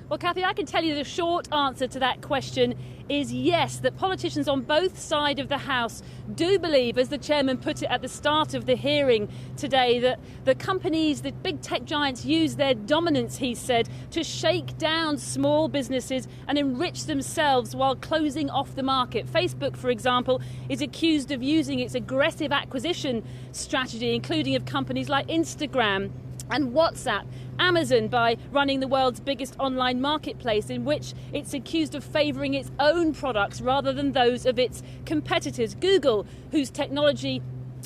Well, Kathy, I can tell you the short answer to that question is yes, that politicians on both sides of the House do believe, as the chairman put it at the start of the hearing today, that the companies, the big tech giants, use their dominance, he said, to shake down small businesses and enrich themselves while closing off the market. Facebook, for example, is accused of using its aggressive acquisition strategy, including of companies like Instagram and WhatsApp. Amazon by running the world's biggest online marketplace, in which it's accused of favouring its own products rather than those of its competitors. Google, whose technology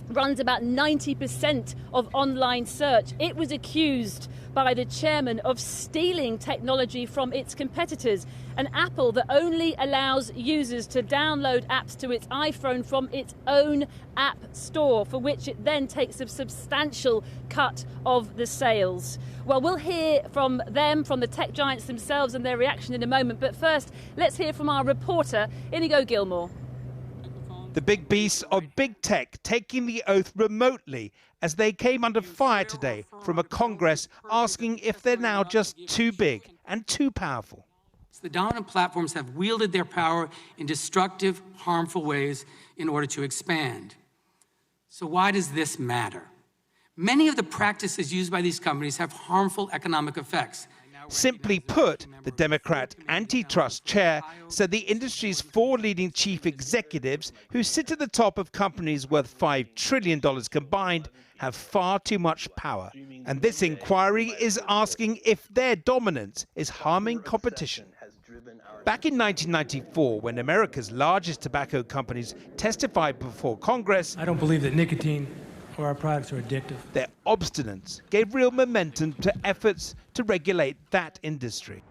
runs about 90% of online search, it was accused by the chairman of stealing technology from its competitors. And Apple, that only allows users to download apps to its iPhone from its own app store, for which it then takes a substantial cut of the sales. Well, we'll hear from them, from the tech giants themselves, and their reaction in a moment. But first, let's hear from our reporter, Inigo Gilmore. The big beasts of big tech taking the oath remotely as they came under fire today from a Congress asking if they're now just too big and too powerful. The dominant platforms have wielded their power in destructive, harmful ways in order to expand. So why does this matter? Many of the practices used by these companies have harmful economic effects. Simply put, the Democrat antitrust chair said the industry's 4 leading chief executives who sit at the top of companies worth $5 trillion combined have far too much power. And this inquiry is asking if their dominance is harming competition. Back in 1994, when America's largest tobacco companies testified before Congress, I don't believe that nicotine or our products are addictive. Their obstinance gave real momentum to efforts to regulate that industry.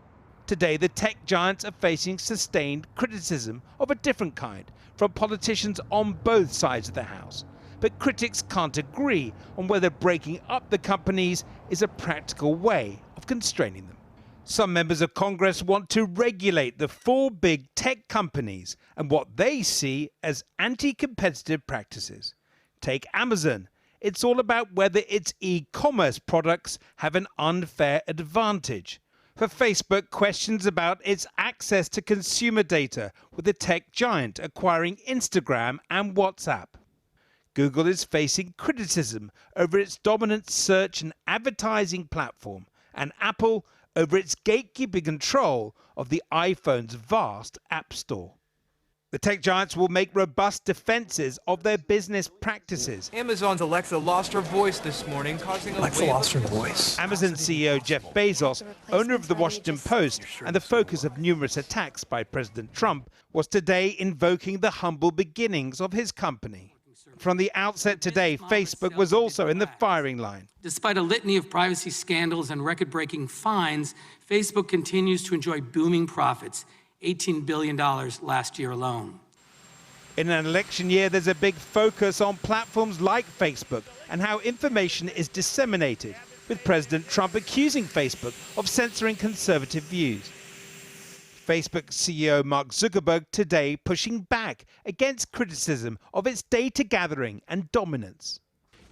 Today, the tech giants are facing sustained criticism of a different kind from politicians on both sides of the House. But critics can't agree on whether breaking up the companies is a practical way of constraining them. Some members of Congress want to regulate the 4 big tech companies and what they see as anti-competitive practices. Take Amazon. It's all about whether its e-commerce products have an unfair advantage. For Facebook, questions about its access to consumer data, with the tech giant acquiring Instagram and WhatsApp. Google is facing criticism over its dominant search and advertising platform, and Apple over its gatekeeping control of the iPhone's vast app store. The tech giants will make robust defenses of their business practices. Amazon's Alexa lost her voice this morning, causing Alexa lost her voice. Amazon CEO Jeff Bezos, owner of the Washington Post and the focus of numerous attacks by President Trump, was today invoking the humble beginnings of his company. From the outset today, Facebook was also in the firing line. Despite a litany of privacy scandals and record-breaking fines, Facebook continues to enjoy booming profits. $18 billion last year alone. In an election year, there's a big focus on platforms like Facebook and how information is disseminated, with President Trump accusing Facebook of censoring conservative views. Facebook CEO Mark Zuckerberg today pushing back against criticism of its data gathering and dominance.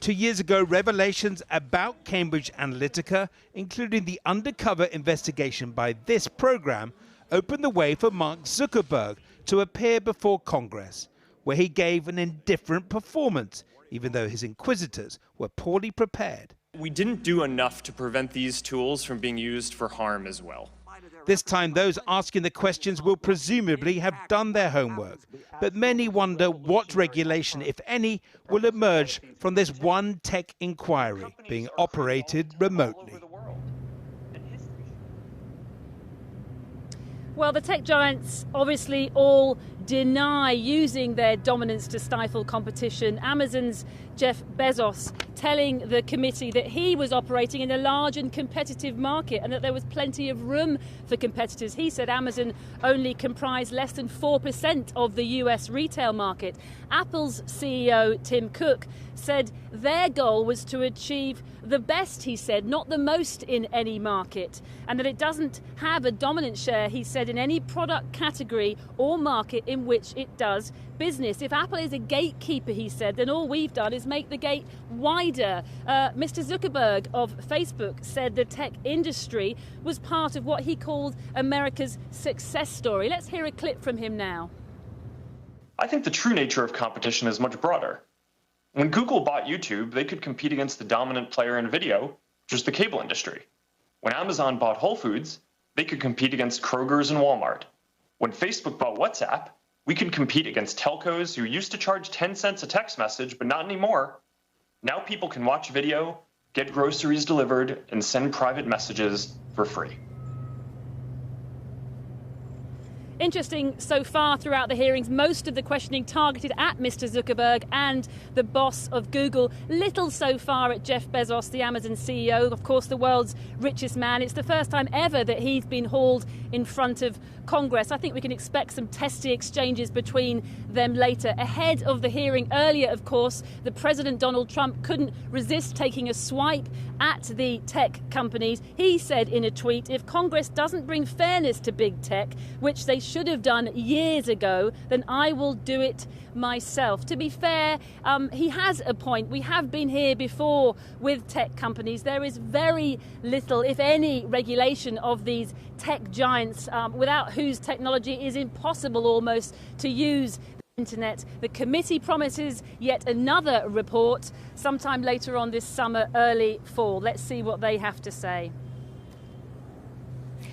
2 years ago, revelations about Cambridge Analytica, including the undercover investigation by this program, opened the way for Mark Zuckerberg to appear before Congress, where he gave an indifferent performance, even though his inquisitors were poorly prepared. We didn't do enough to prevent these tools from being used for harm as well. This time, those asking the questions will presumably have done their homework, but many wonder what regulation, if any, will emerge from this one tech inquiry being operated remotely. Well, the tech giants obviously all deny using their dominance to stifle competition. Amazon's Jeff Bezos telling the committee that he was operating in a large and competitive market and that there was plenty of room for competitors. He said Amazon only comprised less than 4% of the US retail market. Apple's CEO Tim Cook said their goal was to achieve the best, he said, not the most in any market, and that it doesn't have a dominant share, he said, in any product category or market in in which it does business. If Apple is a gatekeeper, he said, then all we've done is make the gate wider. Mr. Zuckerberg of Facebook said the tech industry was part of what he called America's success story. Let's hear a clip from him now. I think the true nature of competition is much broader. When Google bought YouTube, they could compete against the dominant player in video, which is the cable industry. When Amazon bought Whole Foods, they could compete against Kroger's and Walmart. When Facebook bought WhatsApp, we could compete against telcos who used to charge 10 cents a text message, but not anymore. Now people can watch video, get groceries delivered, and send private messages for free. Interesting so far throughout the hearings, most of the questioning targeted at Mr. Zuckerberg and the boss of Google. Little so far at Jeff Bezos, the Amazon CEO, of course the world's richest man. It's the first time ever that he's been hauled in front of Congress. I think we can expect some testy exchanges between them later. Ahead of the hearing earlier, of course, the President Donald Trump couldn't resist taking a swipe at the tech companies. He said in a tweet, if Congress doesn't bring fairness to big tech, which they should have done years ago, then I will do it myself. To be fair, he has a point. We have been here before with tech companies. There is very little, if any, regulation of these tech giants without whose technology is impossible almost to use the internet. The committee promises yet another report sometime later on this summer, early fall. Let's see what they have to say.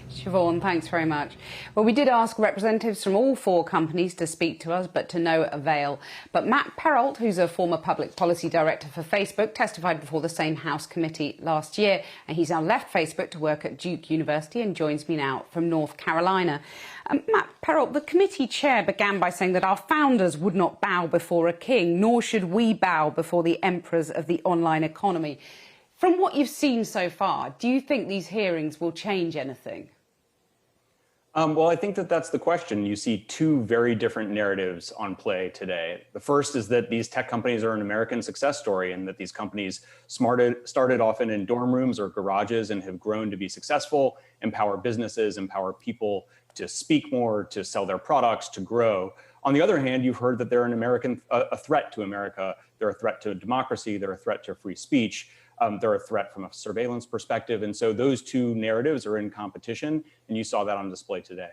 Siobhan, thanks very much. Well, we did ask representatives from all four companies to speak to us, but to no avail. But Matt Perrault, who's a former public policy director for Facebook, testified before the same House committee last year, and he's now left Facebook to work at Duke University and joins me now from North Carolina. Matt Perrault, the committee chair began by saying that our founders would not bow before a king, nor should we bow before the emperors of the online economy. From what you've seen so far, do you think these hearings will change anything? Well, I think that that's the question. You see two very different narratives on play today. The first is that these tech companies are an American success story and that these companies started often in dorm rooms or garages and have grown to be successful, empower businesses, empower people to speak more, to sell their products, to grow. On the other hand, you've heard that they're a threat to America. They're a threat to democracy. They're a threat to free speech. They're a threat from a surveillance perspective. And so those two narratives are in competition, and you saw that on display today.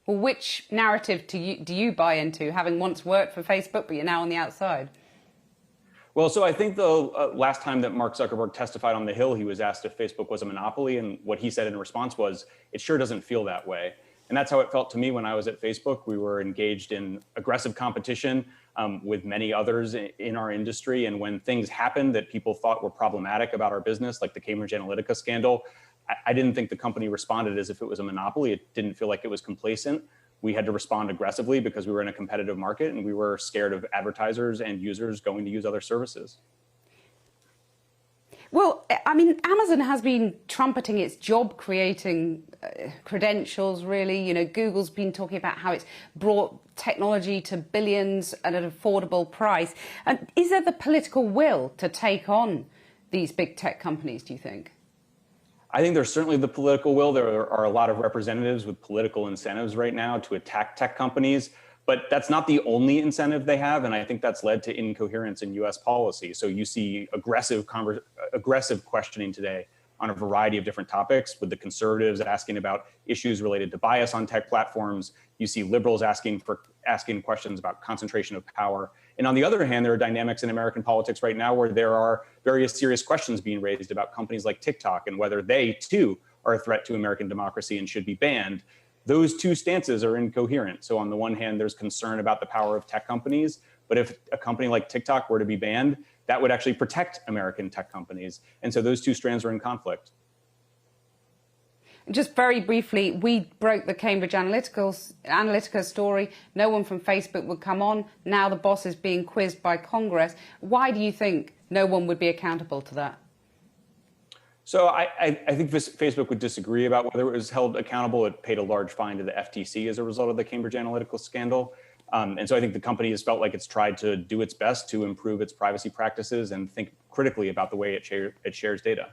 Well, which narrative do you buy into, having once worked for Facebook, but you're now on the outside? Well, so I think the last time that Mark Zuckerberg testified on the Hill, he was asked if Facebook was a monopoly, and what he said in response was, it sure doesn't feel that way. And that's how it felt to me when I was at Facebook. We were engaged in aggressive competition with many others in our industry. And when things happened that people thought were problematic about our business, like the Cambridge Analytica scandal, I didn't think the company responded as if it was a monopoly. It didn't feel like it was complacent. We had to respond aggressively because we were in a competitive market and we were scared of advertisers and users going to use other services. Well, I mean, Amazon has been trumpeting its job-creating credentials, really. You know, Google's been talking about how it's brought technology to billions at an affordable price. Is there the political will to take on these big tech companies, do you think? I think there's certainly the political will. There are a lot of representatives with political incentives right now to attack tech companies. But that's not the only incentive they have, and I think that's led to incoherence in U.S. policy. So you see aggressive questioning today on a variety of different topics, with the conservatives asking about issues related to bias on tech platforms. You see liberals asking questions about concentration of power. And on the other hand, there are dynamics in American politics right now where there are various serious questions being raised about companies like TikTok and whether they, too, are a threat to American democracy and should be banned. Those two stances are incoherent. So on the one hand, there's concern about the power of tech companies, but if a company like TikTok were to be banned, that would actually protect American tech companies. And so those two strands are in conflict. Just very briefly, we broke the Cambridge Analytica story. No one from Facebook would come on. Now the boss is being quizzed by Congress. Why do you think no one would be accountable to that? So I think Facebook would disagree about whether it was held accountable. It paid a large fine to the FTC as a result of the Cambridge Analytica scandal. And so I think the company has felt like it's tried to do its best to improve its privacy practices and think critically about the way it shares data.